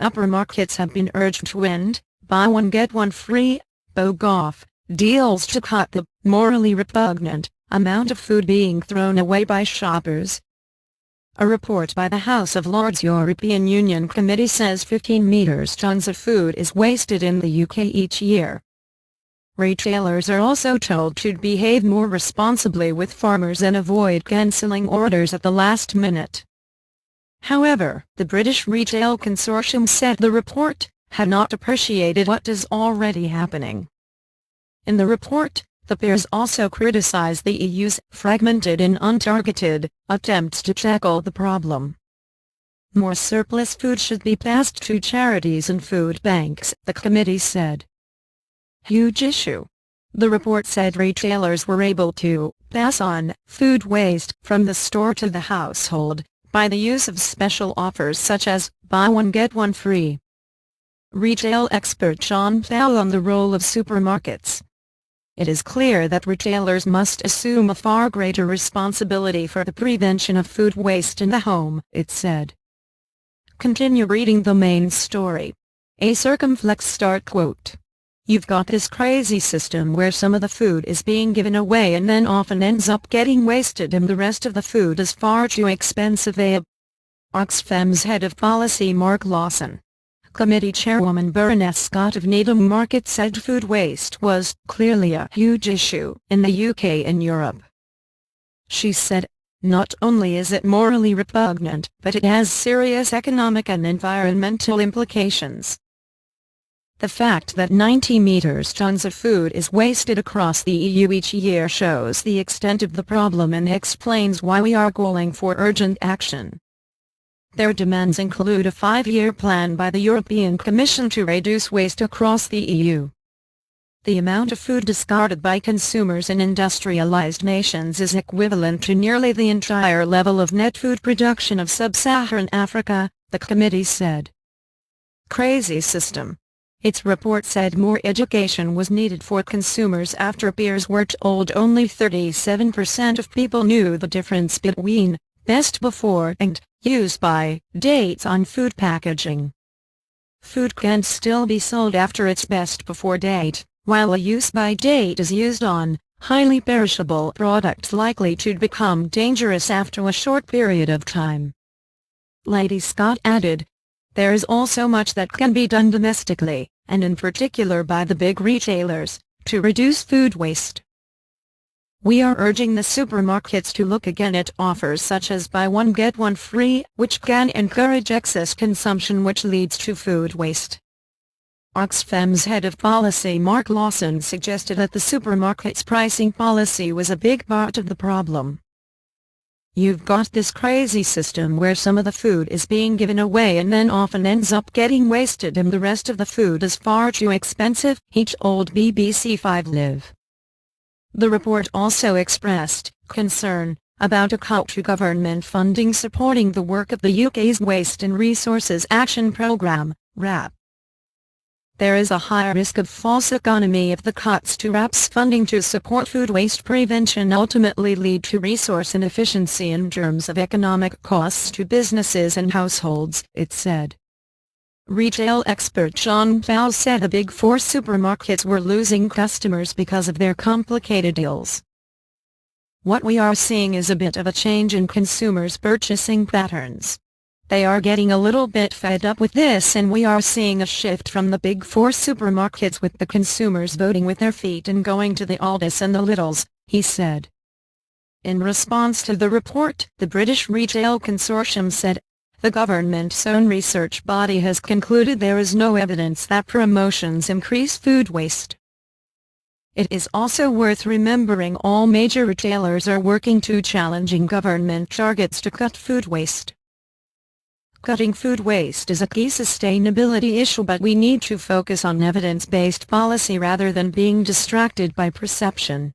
Supermarkets have been urged to end buy one get one free Bogof deals to cut the morally repugnant amount of food being thrown away by shoppers. A report by the House of Lords European Union Committee says 15 metric tons of food is wasted in the UK each year. Retailers are also told to behave more responsibly with farmers and avoid cancelling orders at the last minute. However, the British Retail Consortium said the report had not appreciated what is already happening. In the report, the peers also criticized the EU's fragmented and untargeted attempts to tackle the problem. More surplus food should be passed to charities and food banks, the committee said. Huge issue. The report said retailers were able to pass on food waste from the store to the household by the use of special offers such as buy one get one free. Retail expert John Powell on the role of supermarkets. It is clear that retailers must assume a far greater responsibility for the prevention of food waste in the home, it said. Continue reading the main story. A circumflex start quote. You've got this crazy system where some of the food is being given away and then often ends up getting wasted and the rest of the food is far too expensive. Oxfam's head of policy Mark Lawson. Committee Chairwoman Baroness Scott of Needham Market said food waste was clearly a huge issue in the UK and Europe. She said, not only is it morally repugnant, but it has serious economic and environmental implications. The fact that 90 metric tons of food is wasted across the EU each year shows the extent of the problem and explains why we are calling for urgent action. Their demands include a 5-year plan by the European Commission to reduce waste across the EU. The amount of food discarded by consumers in industrialized nations is equivalent to nearly the entire level of net food production of sub-Saharan Africa, the committee said. Crazy system. Its report said more education was needed for consumers after peers were told only 37% of people knew the difference between best before and use by dates on food packaging. Food can still be sold after its best before date, while a use by date is used on highly perishable products likely to become dangerous after a short period of time. Lady Scott added, there is also much that can be done domestically, and in particular by the big retailers, to reduce food waste. We are urging the supermarkets to look again at offers such as buy one get one free, which can encourage excess consumption which leads to food waste. Oxfam's head of policy Mark Lawson suggested that the supermarket's pricing policy was a big part of the problem. You've got this crazy system where some of the food is being given away and then often ends up getting wasted and the rest of the food is far too expensive, he told BBC 5 Live. The report also expressed concern about a cut to government funding supporting the work of the UK's Waste and Resources Action Programme, WRAP. There is a high risk of false economy if the cuts to WRAP's funding to support food waste prevention ultimately lead to resource inefficiency in terms of economic costs to businesses and households, it said. Retail expert John Powell said the Big Four supermarkets were losing customers because of their complicated deals. What we are seeing is a bit of a change in consumers' purchasing patterns. They are getting a little bit fed up with this and we are seeing a shift from the Big Four supermarkets with the consumers voting with their feet and going to the Aldis and the Lidls, he said. In response to the report, the British Retail Consortium said, the government's own research body has concluded there is no evidence that promotions increase food waste. It is also worth remembering all major retailers are working to challenging government targets to cut food waste. Cutting food waste is a key sustainability issue, but we need to focus on evidence-based policy rather than being distracted by perception.